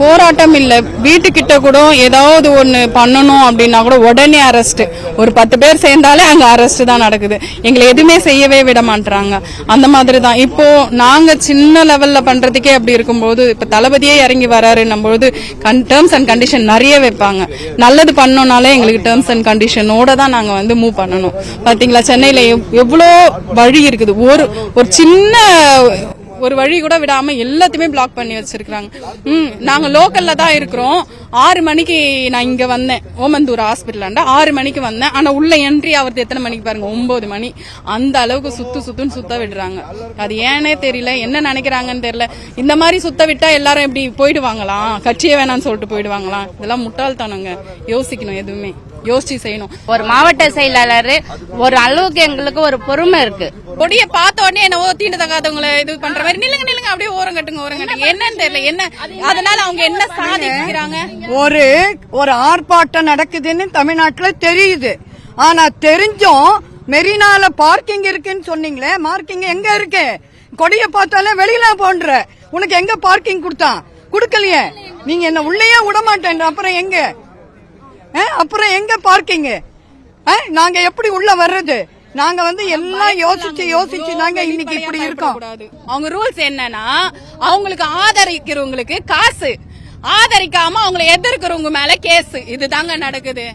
போராட்டம் இல்ல, வீட்டுக்கிட்ட கூட ஏதாவது ஒண்ணு பண்ணணும் அப்படின்னா கூட உடனே அரெஸ்ட். ஒரு 10 பேர் சேர்ந்தாலே அங்க அரெஸ்ட் தான் நடக்குது. எங்களை எதுவுமே செய்யவே விட மாட்டாங்க. அந்த மாதிரி தான் இப்போ நாங்க சின்ன லெவல்ல பண்றதுக்கே அப்படி இருக்கும்போது இப்ப தளபதியே இறங்கி வராருன்னும் போது டேர்ம்ஸ் அண்ட் கண்டிஷன் நிறைய வைப்பாங்க. நல்லது பண்ணோம்னாலே எங்களுக்கு டேர்ம்ஸ் அண்ட் கண்டிஷனோட தான் நாங்க வந்து மூவ் பண்ணணும். பாத்தீங்களா, சென்னையில எவ்வளோ வழி இருக்குது. ஒரு சின்ன ஒரு வழி கூட விடாம எல்லாத்தையுமே பிளாக் பண்ணி வச்சிருக்காங்க. நாங்க லோக்கல்ல தான் இருக்கிறோம். 6 மணிக்கு நான் இங்க வந்தேன், ஓமந்தூர் ஹாஸ்பிட்டல் 6 மணிக்கு வந்தேன். ஆனா உள்ள என்ட்ரி ஆகிறது எத்தனை மணிக்கு பாருங்க, 9 மணி. அந்த அளவுக்கு சுத்துன்னு சுத்த விடுறாங்க. அது ஏனே தெரியல, என்ன நினைக்கிறாங்கன்னு தெரியல. இந்த மாதிரி சுத்த விட்டா எல்லாரும் எப்படி போயிடுவாங்களாம், கட்சியே வேணாம்னு சொல்லிட்டு போயிடுவாங்களாம். இதெல்லாம் முட்டாள்தானங்க. யோசிக்கணும், எதுவுமே யோசிச்சு செய்யணும். ஒரு மாவட்ட செயலாளர் ஒரு அளவுக்கு எங்களுக்கு ஒரு பொறுமை இருக்கு. கொடிய பார்த்த உடனே என்னவோ தீண்டத்தகாதவங்களை இது பண்ற மாதிரி நில்லுங்க அப்படியே ஓரம் கட்டுங்க என்னன்னு தெரியல. என்ன அதனால அவங்க என்ன சாதிக்கிறாங்க? ஒரு ஆர்ப்பாட்டம் நடக்குதுன்னு தமிழ்நாட்டுல தெரியுது. ஆனா தெரிஞ்சும் மெரினால பார்க்கிங் இருக்குன்னு சொன்னீங்களே, பார்க்கிங் எங்க இருக்கு? கொடிய பார்த்தாலே வெளியில போன்ற உனக்கு எங்க பார்க்கிங் கொடுக்கலையே. நீங்க என்ன உள்ளேயே விட மாட்டேன். அப்புறம் எங்க பார்க்கிங்? நாங்க எப்படி உள்ள வர்றது? நாங்க வந்து எல்லாம் யோசிச்சு நாங்க இன்னைக்கு இப்படி இருக்கோம். அவங்க ரூல்ஸ் என்னன்னா, அவங்களுக்கு ஆதரிக்கிறவங்களுக்கு காசு, ஆதரிக்காம அவங்களை எதிர்க்கிறவங்க மேல கேஸ். இதுதாங்க நடக்குது.